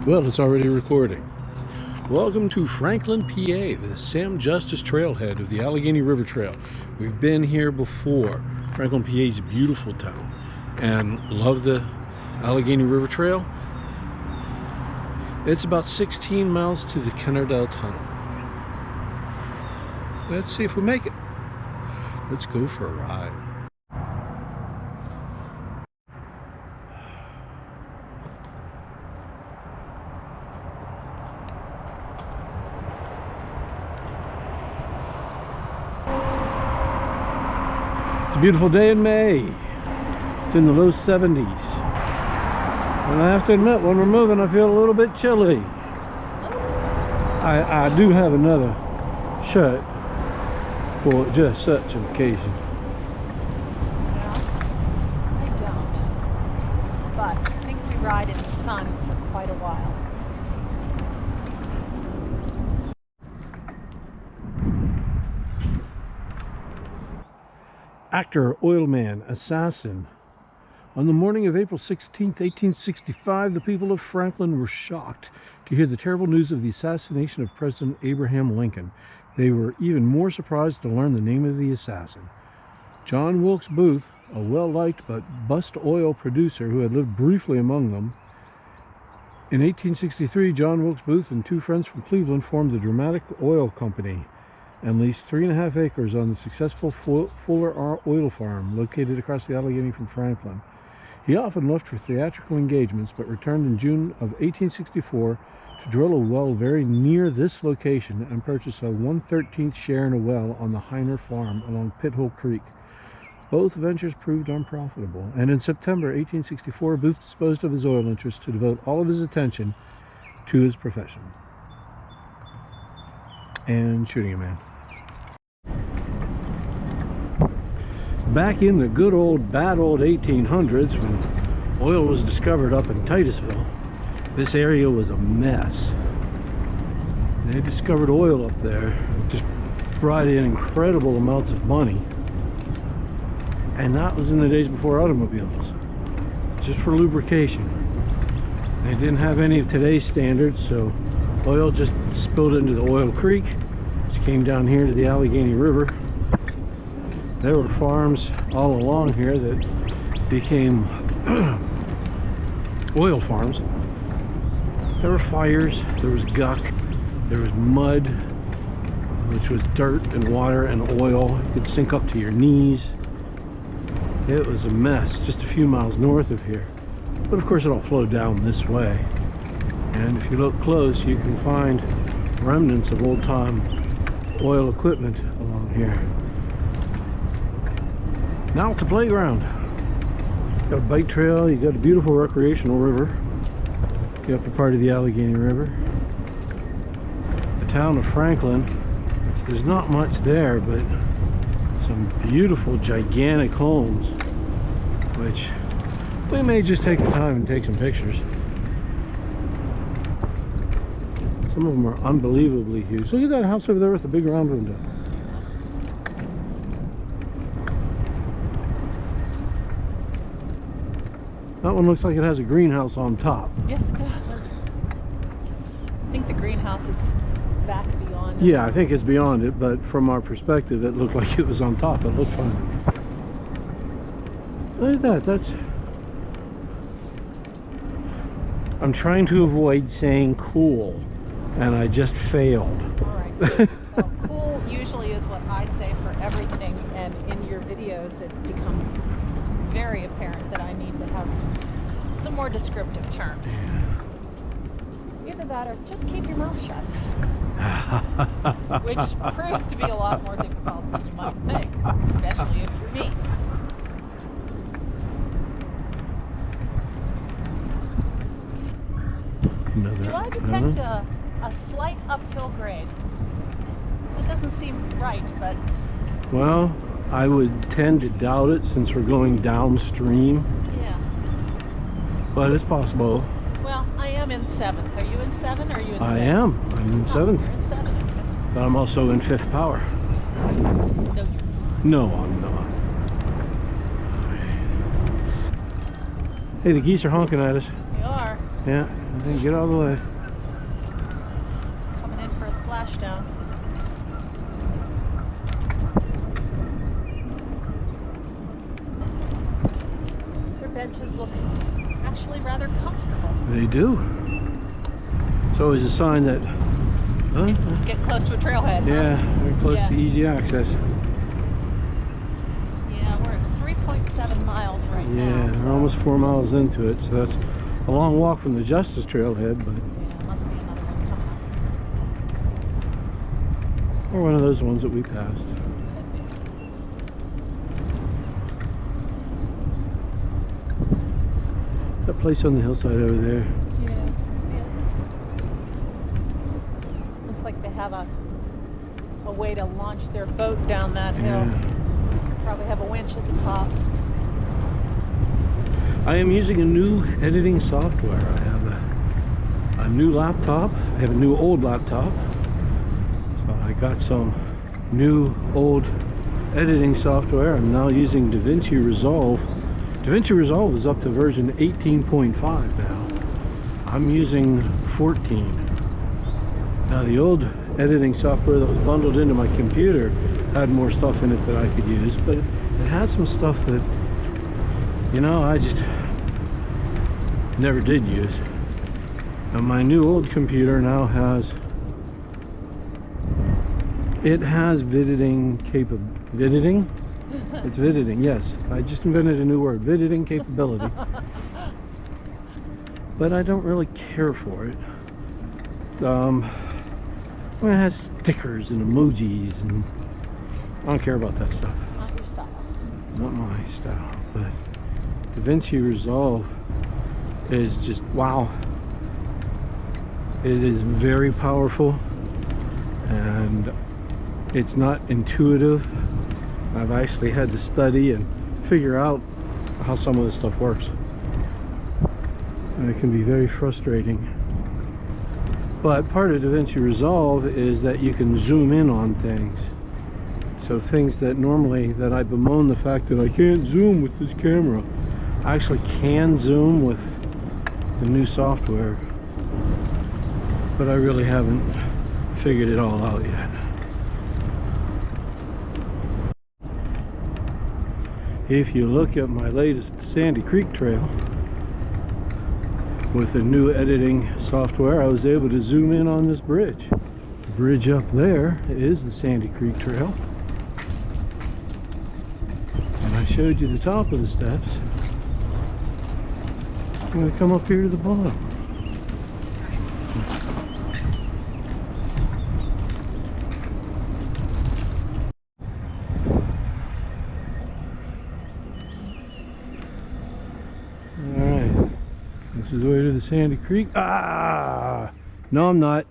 Well, it's already recording. Welcome to Franklin, PA, the Sam Justice Trailhead of the Allegheny River Trail. We've been here before. Franklin, PA is a beautiful town and love the Allegheny River Trail. It's about 16 miles to the Kennerdell Tunnel. Let's see if we make it. Let's go for a ride. It's a beautiful day in May. It's in the low 70s. And I have to admit, when we're moving, I feel a little bit chilly. I do have another shirt for just such an occasion. Well, I don't. But I think we ride in the sun for quite a while. Actor, oilman, assassin. On the morning of April 16th, 1865, the people of Franklin were shocked to hear the terrible news of the assassination of President Abraham Lincoln. They were even more surprised to learn the name of the assassin. John Wilkes Booth, a well-liked but bust oil producer who had lived briefly among them. In 1863, John Wilkes Booth and two friends from Cleveland formed the Dramatic Oil Company and leased 3.5 acres on the successful Fuller Oil Farm located across the Allegheny from Franklin. He often left for theatrical engagements, but returned in June of 1864 to drill a well very near this location and purchase a 1/13th share in a well on the Heiner Farm along Pithole Creek. Both ventures proved unprofitable, and in September 1864, Booth disposed of his oil interests to devote all of his attention to his profession and shooting a man. Back in the good old, bad old 1800s, when oil was discovered up in Titusville, this area was a mess. They discovered oil up there, just brought in incredible amounts of money, and that was in the days before automobiles, just for lubrication. They didn't have any of today's standards, so oil just spilled into the Oil Creek, which came down here to the Allegheny River. There were farms all along here that became oil farms. There were fires, there was guck, there was mud, which was dirt and water and oil. It could sink up to your knees. It was a mess just a few miles north of here. But of course it all flowed down this way. And if you look close, you can find remnants of old-time oil equipment along here. Now it's a playground. Got a bike trail, you got a beautiful recreational river. Get up a part of the Allegheny River. The town of Franklin, there's not much there, but some beautiful, gigantic homes, which we may just take the time and take some pictures. Some of them are unbelievably huge. Look at that house over there with the big round window. That one looks like it has a greenhouse on top. Yes, it does. I think the greenhouse is back beyond it. Yeah, I think it's beyond it, but from our perspective, it looked like it was on top. It looked fine. Look at that. That's... I'm trying to avoid saying cool, and I just failed. All right. Well, cool usually is what I say for everything, and in your videos it becomes very apparent that I need to have some more descriptive terms. Either that or just keep your mouth shut. Which proves to be a lot more difficult than you might think, especially if you're me. Do I detect a slight uphill grade? It doesn't seem right, but... Well, I would tend to doubt it since we're going downstream. Yeah. But it's possible. Well, I am in 7th. Are you in 7 or are you in 6th? I am. I'm in 7th. You're in 7. Okay. But I'm also in 5th power. No, you're not. No, I'm not. Hey, the geese are honking at us. They are. Yeah, and then get out of the way. Coming in for a splashdown. Their benches look actually rather comfortable. They do. It's always a sign that Get close to a trailhead. yeah, Huh? very close Yeah. to easy access. Yeah, we're at 3.7 miles right now. Yeah, So we're almost 4 miles into it, so that's a long walk from the Justice Trailhead, but yeah, must be another one coming up. or one of those ones that we passed. That place on the hillside over there. Yeah, I see it. Looks like they have a way to launch their boat down that hill. Yeah. Probably have a winch at the top. I am using a new editing software. I have a new laptop. I have a new old laptop. So I got some new old editing software. I'm now using DaVinci Resolve. DaVinci Resolve is up to version 18.5 now. I'm using 14. Now the old editing software that was bundled into my computer had more stuff in it that I could use, but it had some stuff that, you know, I just never did use. And my new old computer now has editing editing? It's editing, yes. I just invented a new word, editing capability. But I don't really care for it. Well, it has stickers and emojis, and I don't care about that stuff. Not your style. Not my style, but DaVinci Resolve is just wow. It is very powerful, and it's not intuitive. I've actually had to study and figure out how some of this stuff works, and it can be very frustrating. But part of DaVinci Resolve is that you can zoom in on things. So things that normally that I bemoan the fact that I can't zoom with this camera, I actually can zoom with the new software. But I really haven't figured it all out yet. If you look at my latest Sandy Creek trail, with the new editing software, I was able to zoom in on this bridge. The bridge up there is the Sandy Creek Trail. And I showed you the top of the steps. I'm going to come up here to the bottom. Alright. This is the way to the Sandy Creek. Ah! No, I'm not.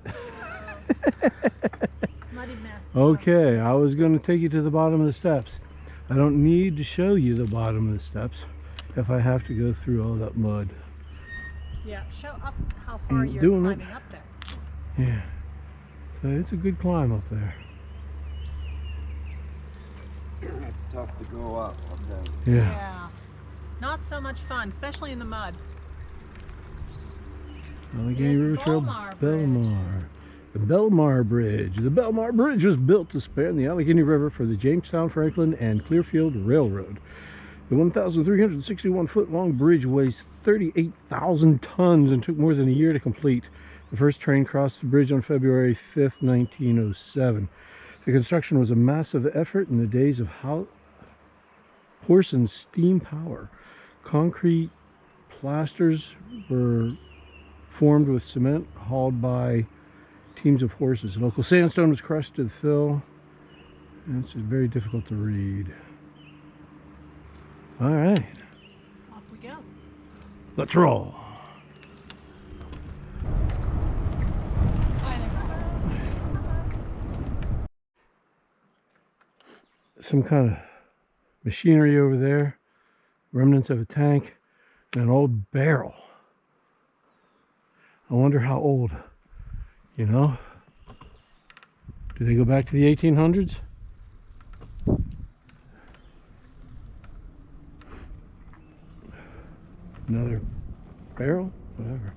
Muddy mess. Okay, I was going to take you to the bottom of the steps. I don't need to show you the bottom of the steps if I have to go through all that mud. Yeah, show up how far you're Doing climbing it. up there. Yeah. So it's a good climb up there. It's tough to go up there. Yeah. Yeah. Not so much fun, especially in the mud. Allegheny River It's Trail, Belmar Bridge. Belmar. The Belmar Bridge. The Belmar Bridge was built to span the Allegheny River for the Jamestown, Franklin, and Clearfield Railroad. The 1,361-foot long bridge weighs 38,000 tons and took more than a year to complete. The first train crossed the bridge on February 5th, 1907. The construction was a massive effort in the days of horse and steam power. Concrete plasters were formed with cement hauled by teams of horses. Local sandstone was crushed to the fill. And it's very difficult to read. All right, Off we go. let's roll. Some kind of machinery over there, remnants of a tank, and an old barrel. I wonder how old, you know? Do they go back to the 1800s? Another barrel? Whatever.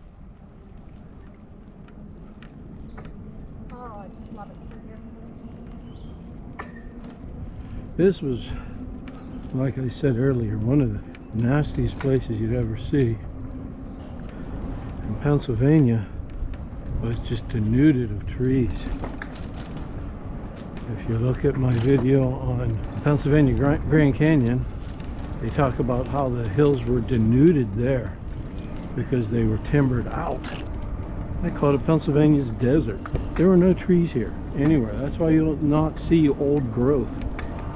This was, like I said earlier, one of the nastiest places you'd ever see. And Pennsylvania was just denuded of trees. If you look at my video on Pennsylvania Grand Canyon, they talk about how the hills were denuded there because they were timbered out. I call it Pennsylvania's desert. There were no trees here anywhere. That's why you'll not see old growth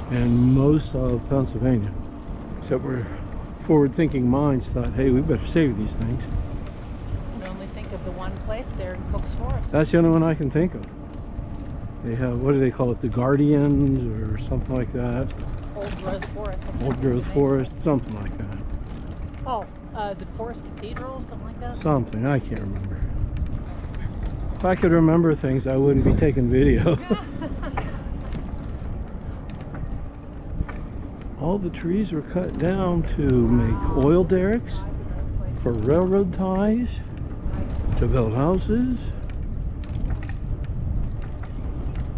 in most of Pennsylvania. Except where forward-thinking minds thought, hey, we better save these things. I can only think of the one place there in Cook's Forest. That's the only one I can think of. They have, what do they call it, the Guardians or something like that. Old growth forest. Old growth forest, something like that. Oh, is it Forest Cathedral, something like that? Something, I can't remember. If I could remember things, I wouldn't be taking video. All the trees were cut down to make oil derricks, for railroad ties, to build houses.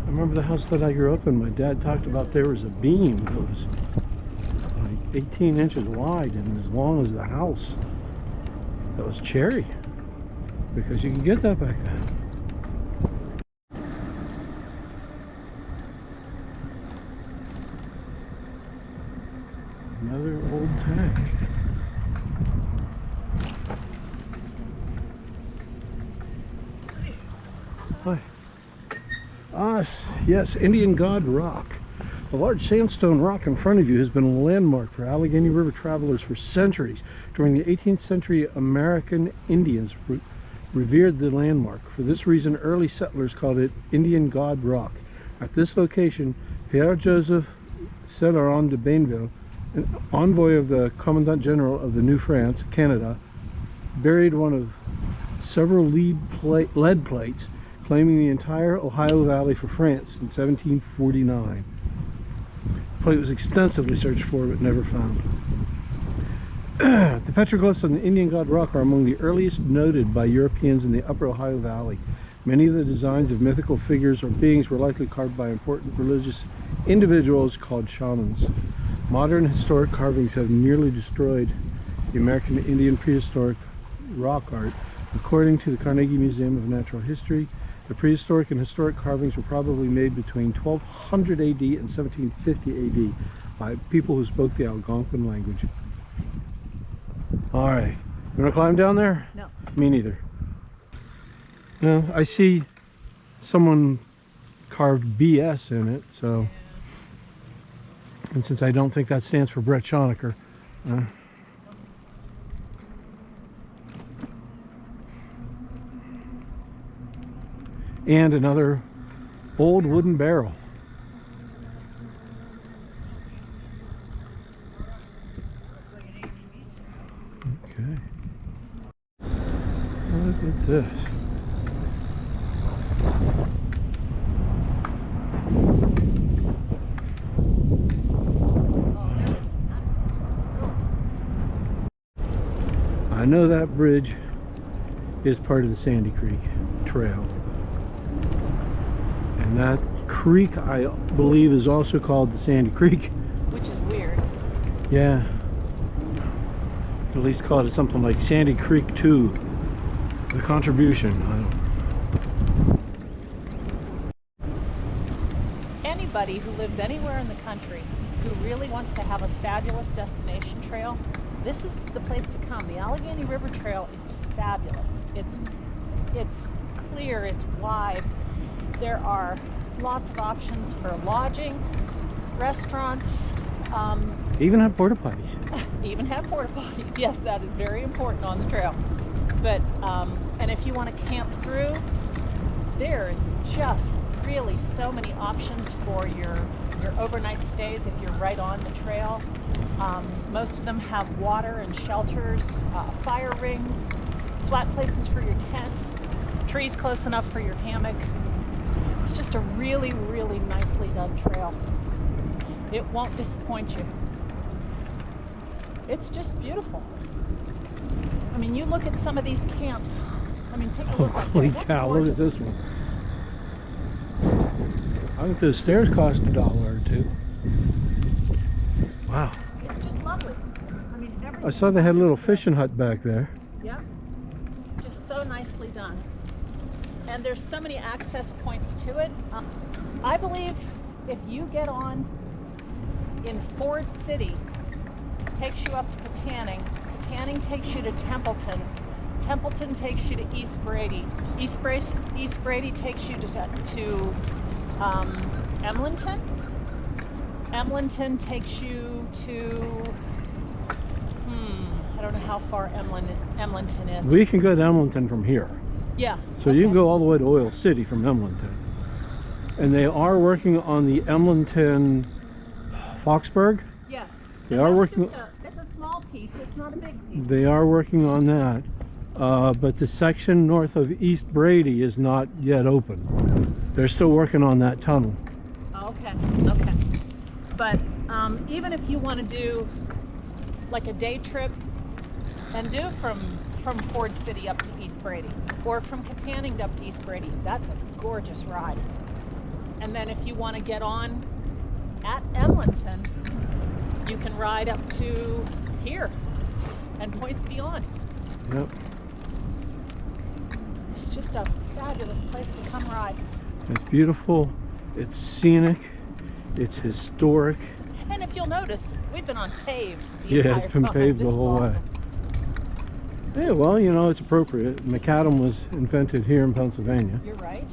I remember the house that I grew up in, my dad talked about there was a beam that was like 18 inches wide and as long as the house. That was cherry, because you could get that back then. Another old tank. Hi. Yes, Indian God Rock. The large sandstone rock in front of you has been a landmark for Allegheny River travelers for centuries. During the 18th century, American Indians revered the landmark. For this reason, early settlers called it Indian God Rock. At this location, Pierre Joseph Céloron de Bainville, an envoy of the Commandant General of the New France, Canada, buried one of several lead plates claiming the entire Ohio Valley for France in 1749. The plate was extensively searched for but never found. The petroglyphs on the Indian God Rock are among the earliest noted by Europeans in the upper Ohio Valley. Many of the designs of mythical figures or beings were likely carved by important religious individuals called shamans. Modern historic carvings have nearly destroyed the American Indian prehistoric rock art. According to the Carnegie Museum of Natural History, the prehistoric and historic carvings were probably made between 1200 AD and 1750 AD by people who spoke the Algonquin language. Alright, you want to climb down there? No. Me neither. No, I see someone carved BS in it, so. And since I don't think that stands for Brett Schonecker, and another old wooden barrel. Okay. Look at this. I know that bridge is part of the Sandy Creek Trail. And that creek, I believe, is also called the Sandy Creek. Which is weird. Yeah. At least call it something like Sandy Creek 2. The contribution. Anybody who lives anywhere in the country who really wants to have a fabulous destination trail, this is the place to come. The Allegheny River Trail is fabulous. It's clear, it's wide. There are lots of options for lodging, restaurants. Even have porta potties. Even have porta potties. Yes, that is very important on the trail. But and if you want to camp through, there's just really so many options for your overnight stays if you're right on the trail. Most of them have water and shelters, fire rings, flat places for your tent, trees close enough for your hammock. It's just a really, really nicely done trail. It won't disappoint you. It's just beautiful. I mean, you look at some of these camps. I mean, take a look. Holy cow, look at this one. I think the stairs cost $1 or $2. Wow. It's just lovely. I mean, everything. I saw they had a little about it is fishing hut back there. good. Yep. Just so nicely done. And there's so many access points to it. I believe if you get on in Ford City, takes you up to Katanning. Katanning takes you to Templeton. Templeton takes you to East Brady. East Brady takes you to Emlenton. Emlenton takes you to, I don't know how far Emlenton is. We can go to Emlenton from here. Yeah. So you can go all the way to Oil City from Emlenton. And they are working on the Emlenton Foxburg. Yes. They And are that's working. just it's a small piece. It's not a big piece. They are working on that. But the section north of East Brady is not yet open. They're still working on that tunnel. Okay. Okay. But even if you want to do like a day trip and do from Ford City up to East Brady, or from Katanning up to East Brady, that's a gorgeous ride. And then if you want to get on at Emlenton, you can ride up to here and points beyond. Yep. It's just a fabulous place to come ride. It's beautiful. It's scenic. It's historic. And if you'll notice, we've been on paved the Yeah, entire it's been time. paved the This is whole way. awesome. Yeah, well, you know, it's appropriate. Macadam was invented here in Pennsylvania. You're right.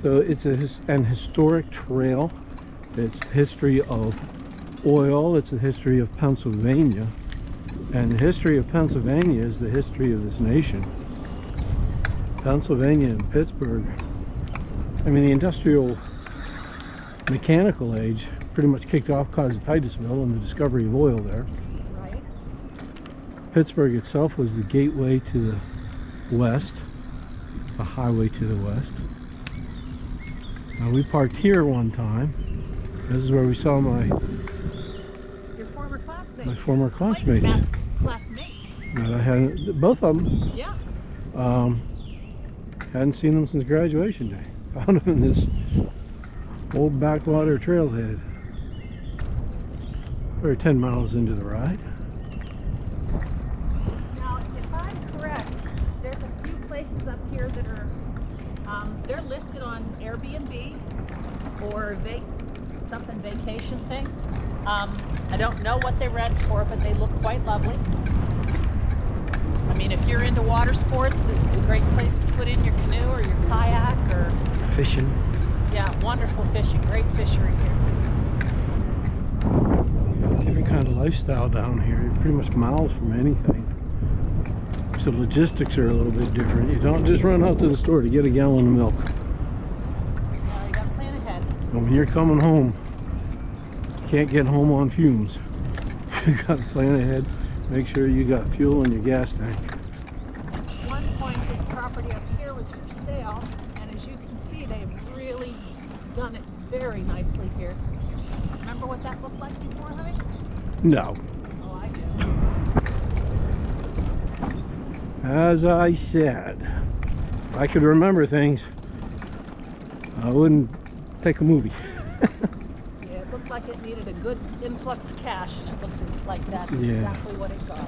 So it's an historic trail. It's history of oil. It's a history of Pennsylvania. And the history of Pennsylvania is the history of this nation. Pennsylvania and Pittsburgh. I mean, the industrial mechanical age pretty much kicked off because of Titusville and the discovery of oil there. Right. Pittsburgh itself was the gateway to the west. It's the highway to the west. Now we parked here one time. This is where we saw Your former classmates. my former classmates. Classmates. That I hadn't, both of them. Yeah. Hadn't seen them since graduation day. Found them in this old backwater trailhead. We're 10 miles into the ride. Now, if I'm correct, there's a few places up here that are, they're listed on Airbnb or something vacation thing. I don't know what they rent for, but they look quite lovely. I mean, if you're into water sports, this is a great place to put in your canoe or your kayak or... Fishing. Yeah, wonderful fishing, great fishery here. Different kind of lifestyle down here. You're pretty much miles from anything. So logistics are a little bit different. You don't just run out to the store to get a gallon of milk. You gotta plan ahead. When you're coming home, you can't get home on fumes. You gotta plan ahead. Make sure you got fuel in your gas tank. At one point, this property up here was for sale, and as you can see, they've really done it very nicely here. Remember what that looked like before, honey? No. Oh, I do. As I said, if I could remember things, I wouldn't take a movie. Yeah, it looked like it needed a good influx of cash, and it looks like that's Yeah. exactly what it got.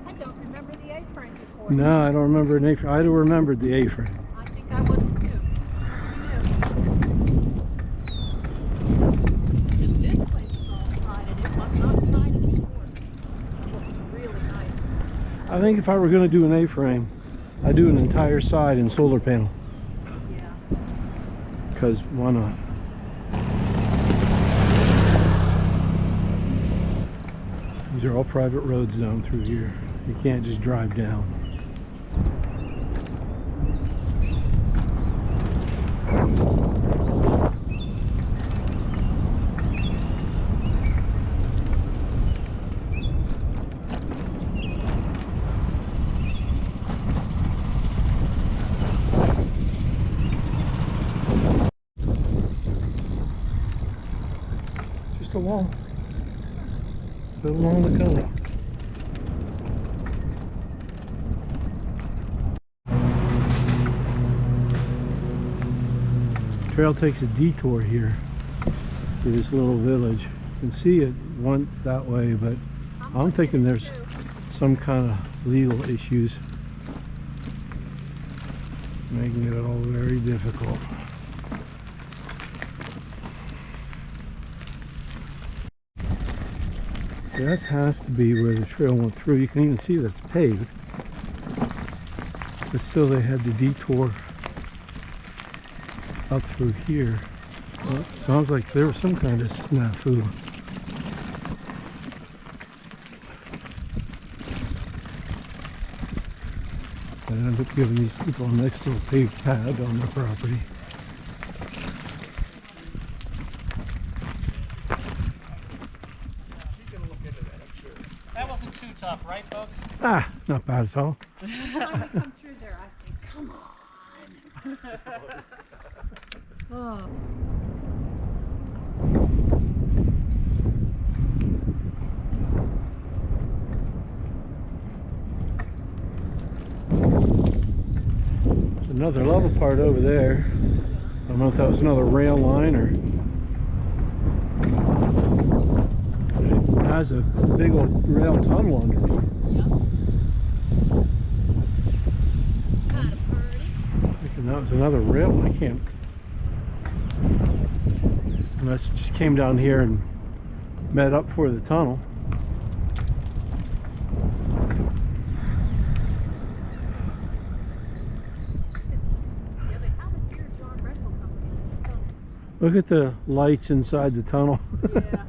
I don't remember the A-frame before. No, I don't remember an A-frame. I'd have remembered the A-frame. I think I would have too. And this place is all sided. It was not sided before. It looks really nice. I think if I were going to do an A-frame, I'd do an entire side in solar panel. Yeah. Because why not? These are all private roads down through here. You can't just drive down. Just along the coast. trail takes a detour here to this little village. You can see it went that way, but I'm thinking there's some kind of legal issues making it all very difficult. That has to be where the trail went through. You can even see that it's paved, but still they had the detour up through here. Well, it sounds like there was some kind of snafu. I ended up giving these people a nice little paved pad on their property. That wasn't too tough, right, folks? Ah, not bad at all. Every time I come through there, I think, come on. Oh. There's another level part over there. I don't know if that was another rail line or... It has a big old rail tunnel underneath. Thinking that was another rail. I can't... Unless it just came down here and met up for the tunnel. Look at the lights inside the tunnel. Yeah.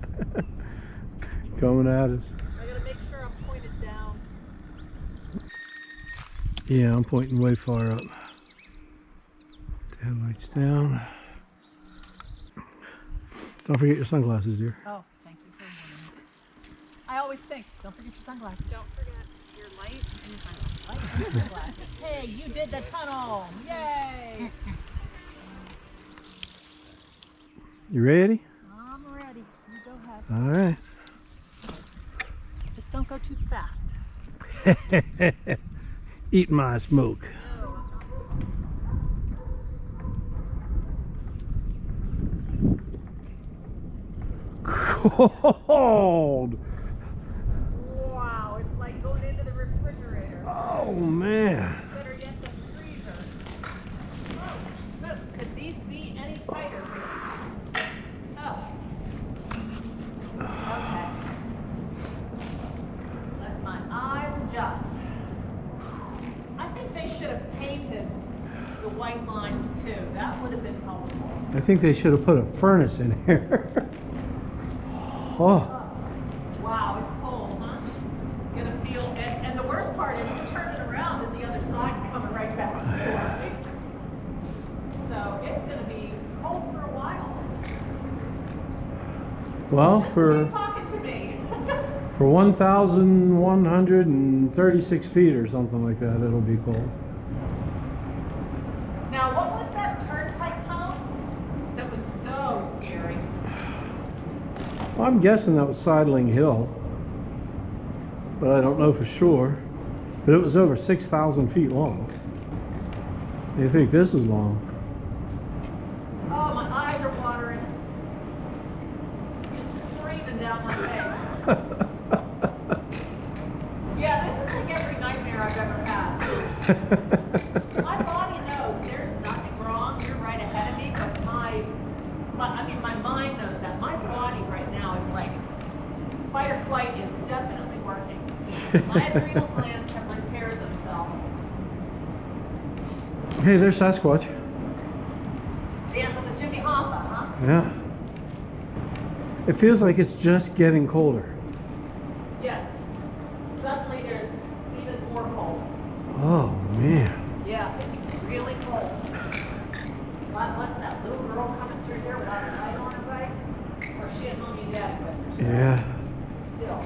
Coming at us. I gotta make sure I'm pointed down. Yeah, I'm pointing way far up. Headlights down. Don't forget your sunglasses, dear. Oh, thank you for reminding me. I always think, don't forget your sunglasses. Don't forget your light and your sunglasses. Light and sunglasses. Hey, you did the tunnel! Yay! You ready? I'm ready. You go ahead. All right. Just don't go too fast. Eat my smoke. Cold. Wow, it's like going into the refrigerator. Oh man. Better yet, the freezer. Oh, smokes, could these be any tighter? Oh. Okay. Let my eyes adjust. I think they should have painted the white lines too. That would have been helpful. I think they should have put a furnace in here. Oh. Wow, it's cold, huh? It's gonna feel, and the worst part is we're turning around and the other side's coming right back through, aren't we? So it's gonna be cold for a while. Well, Just for keep talking to me. 1,136 feet or something like that, it'll be cold. Now, what was that turnpike tunnel? That was so scary. Well, I'm guessing that was Sidling Hill, but I don't know for sure. But it was over 6,000 feet long. You think this is long? Oh, my eyes are watering. Just streaming down my face. Yeah, this is like every nightmare I've ever had. My body knows there's nothing wrong. You're right ahead of me, but my mind knows that. My body right now is like, fight or flight is definitely working. My adrenal glands have repaired themselves. Hey, there's Sasquatch. Dancing with Jimmy Hoffa, huh? Yeah. It feels like it's just getting colder. Yes. Suddenly there's even more cold. Oh, man. Yeah, it's really cold. God bless that little girl coming through here without a light on her bike. Or she had mommy and daddy with her. So Yeah. still.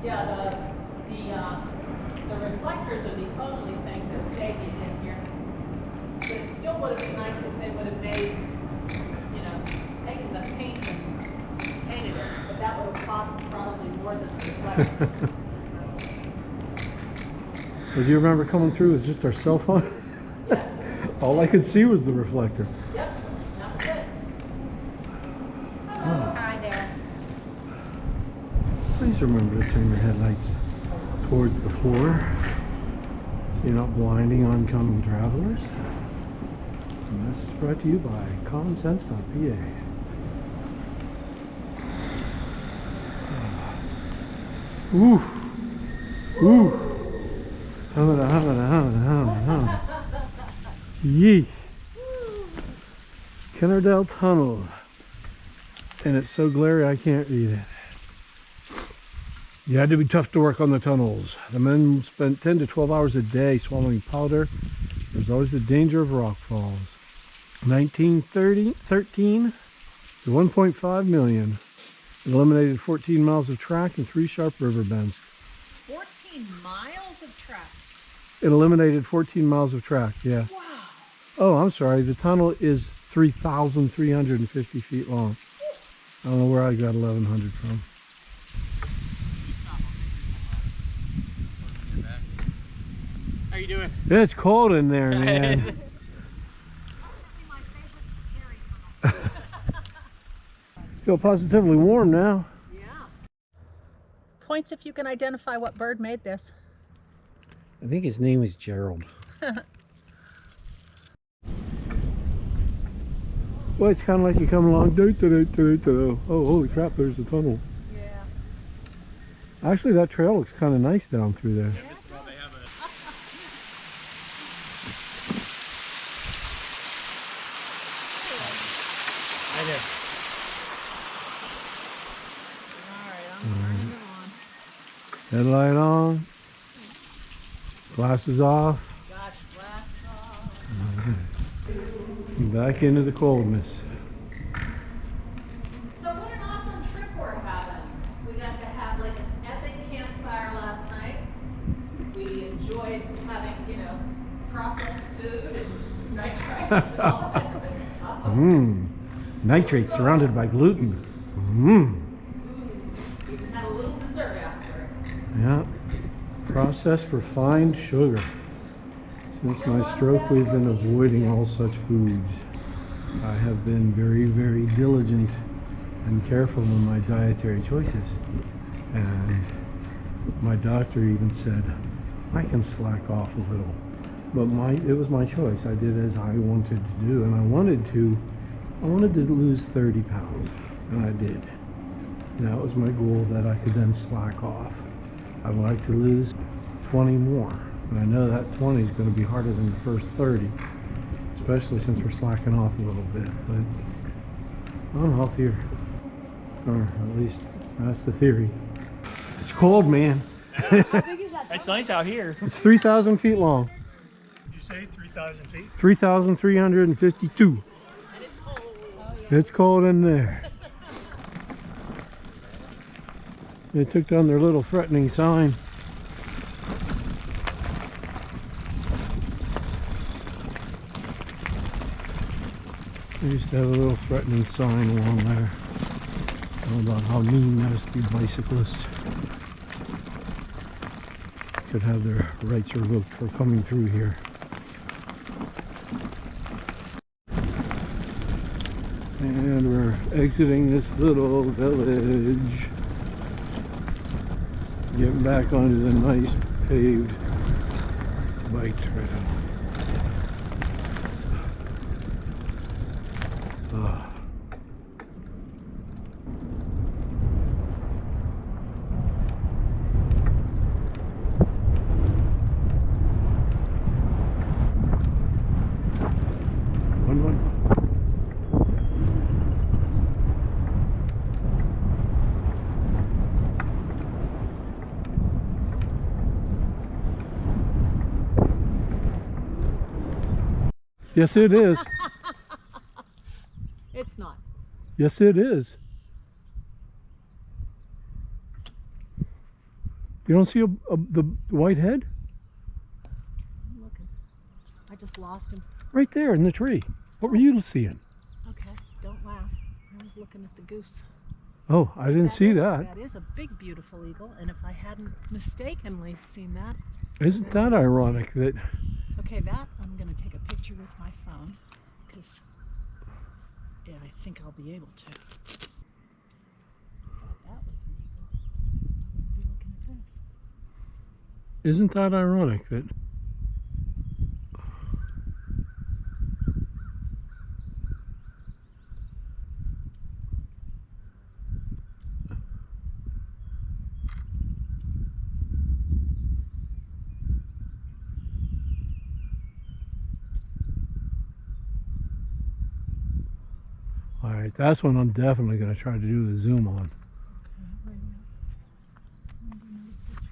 Yeah, the reflectors are the only thing that's saving in here. But it still would have been nice if they would have made, taken the paint and painted it. But that would have cost probably more than the reflectors. Well, do you remember coming through with just our cell phone? Yes. All I could see was the reflector. Yep, that was it. Oh. Hi there. Please remember to turn your headlights towards the floor so you're not blinding oncoming travelers. And this is brought to you by commonsense.pa. Ooh. Ooh. Hamada, hamada, hamada, hamada, hamada. Yee. Kennardell Tunnel. And it's so glary I can't read it. You had to be tough to work on the tunnels. The men spent 10 to 12 hours a day swallowing powder. There's always the danger of rock falls. 1913 to 1.5 million. It eliminated 14 miles of track and 3 sharp river bends. 14 miles of track. It eliminated 14 miles of track, yeah. Wow. Oh, I'm sorry. The tunnel is 3,350 feet long. I don't know where I got 1,100 from. How you doing? It's cold in there, man. Probably my favorite scary tunnel. Feel positively warm now. Yeah. Points if you can identify what bird made this. I think his name is Gerald. Well, it's kind of like you come along. Oh, holy crap, there's the tunnel. Yeah. Actually, that trail looks kind of nice down through there. I know. Alright, I'm turning it on. Headlight on. Glasses off. Got your glasses off. Back into the coldness. So what an awesome trip we're having. We got to have like an epic campfire last night. We enjoyed having, you know, processed food and nitrites and all that good stuff. Mmm. Nitrate surrounded by gluten. Mmm. We had a little dessert after. Yeah. Processed refined sugar. Since my stroke, we've been avoiding all such foods. I have been very, very diligent and careful in my dietary choices. And my doctor even said, I can slack off a little. But it was my choice. I did as I wanted to do. And I wanted to lose 30 pounds. And I did. And that was my goal, that I could then slack off. I'd like to lose 20 more. And I know that 20 is going to be harder than the first 30, especially since we're slacking off a little bit. But I'm healthier, or at least that's the theory. It's cold, man. How big is that? It's nice out here. It's 3,000 feet long. Did you say 3,000 feet? 3,352. And it's cold. Oh, yeah. It's cold in there. They took down their little threatening sign. They used to have a little threatening sign along there about how mean that is to be bicyclists. Could have their rights revoked for coming through here. And we're exiting this little village. Getting back onto the nice paved bike trail. One. Yes, it is. It's not. Yes, it is. You don't see the white head? I'm looking. I just lost him. Right there in the tree. What were you seeing? Okay, don't laugh. I was looking at the goose. Oh, I didn't see that. That is a big, beautiful eagle, and if I hadn't mistakenly seen that. Isn't that ironic that Okay, Okay, that I'm going to take a picture with my phone because, yeah, I think I'll be able to. Thought that was an eagle. I wouldn't be looking at this. Isn't that ironic that all right, that's one I'm definitely going to try to do the zoom on. Okay, wait a minute. I'm gonna do another picture.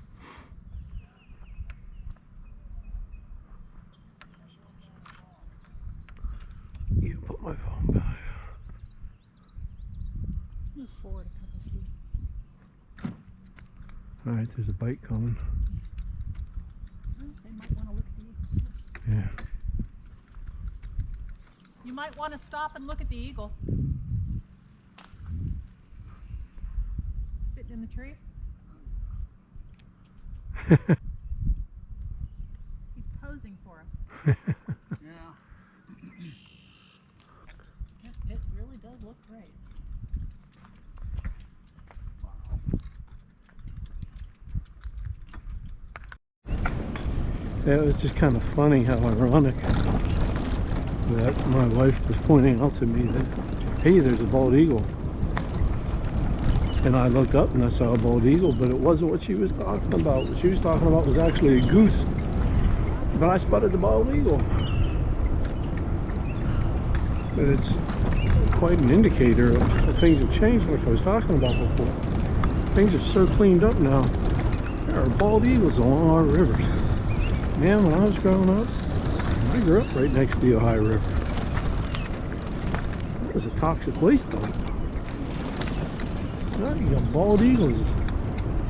You put my phone back. Let's move forward a couple feet. All right, there's a bike coming. Oh, they might want to look at the eagle too. Yeah. You might want to stop and look at the eagle. Sitting in the tree. He's posing for us. Yeah. It really does look great. Yeah, it was just kind of funny how ironic that my wife was pointing out to me that, hey, there's a bald eagle. And I looked up and I saw a bald eagle, but it wasn't what she was talking about. What she was talking about was actually a goose. But I spotted the bald eagle. But it's quite an indicator that things have changed, like I was talking about before. Things are so cleaned up now. There are bald eagles along our rivers. Man, when I was growing up, I grew up right next to the Ohio River. That was a toxic waste dump. Now you got bald eagles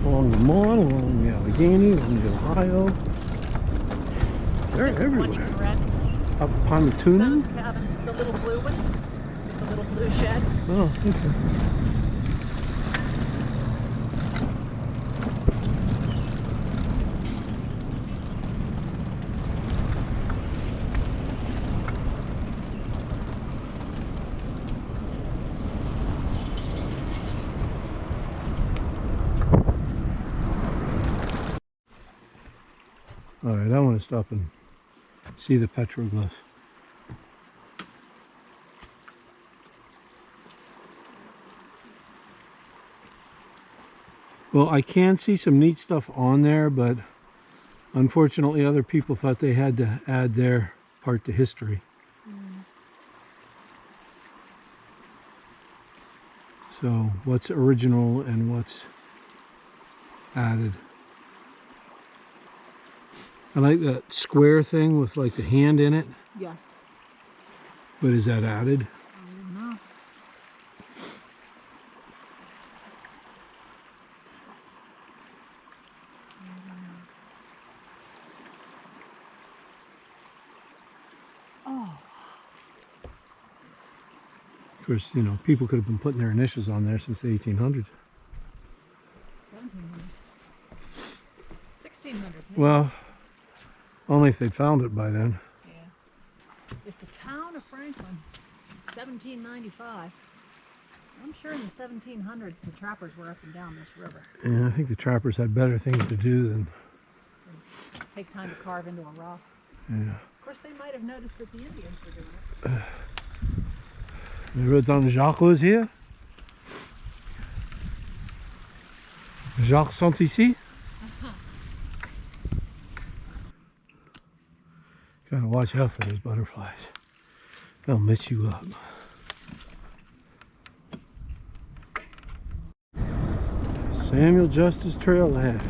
along the Mon, along the Allegheny, along the Ohio. They're This is one you everywhere. can rent. Up upon the tuning. Son's cabin, the little blue one, with the little blue shed. Oh, okay. All right, I want to stop and see the petroglyph. Well, I can see some neat stuff on there, but unfortunately other people thought they had to add their part to history. So what's original and what's added? I like that square thing with like the hand in it, Yes. but is that added? I don't know. Oh, Of course, you know, people could have been putting their initials on there since the 1800s. 1700s. 1600s. Maybe. Well, only if they'd found it by then. Yeah. If the town of Franklin, 1795, I'm sure in the 1700s the trappers were up and down this river. And I think the trappers had better things to do than, Take time to carve into a rock. yeah. Of course, they might have noticed that the Indians were doing it. You wrote down Jacques was here. Jacques sont ici. Gotta watch out for those butterflies. They'll mess you up. Samuel Justice Trail ahead.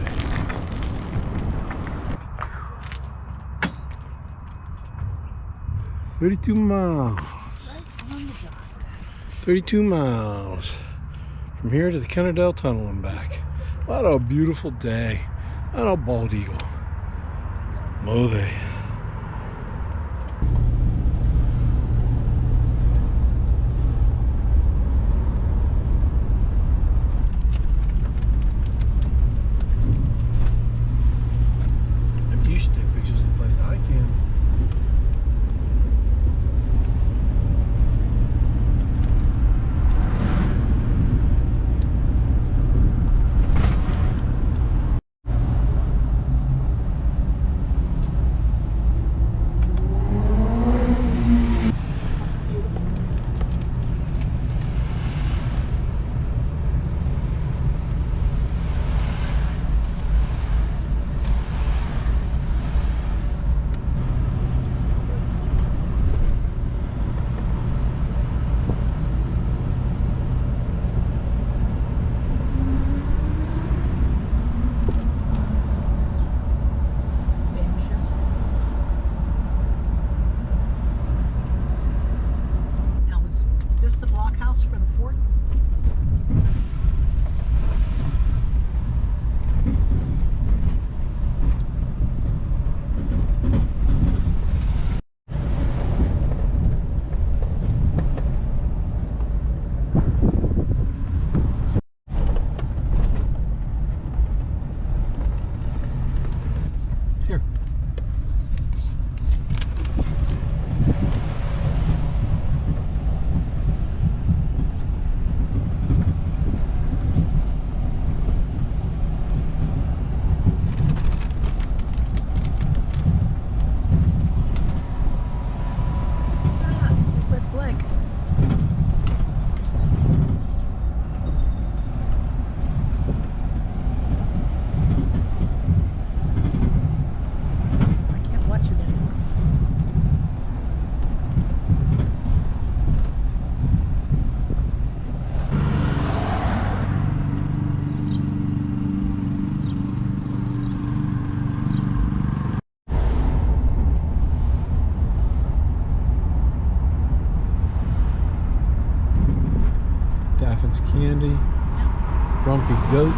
"32 miles. Right on the dot. 32 miles from here to the Kennedale Tunnel and back. What a beautiful day. And a bald eagle. Oh, they. You should take pictures of the place. I can. Muffin's Candy, Grumpy Goat,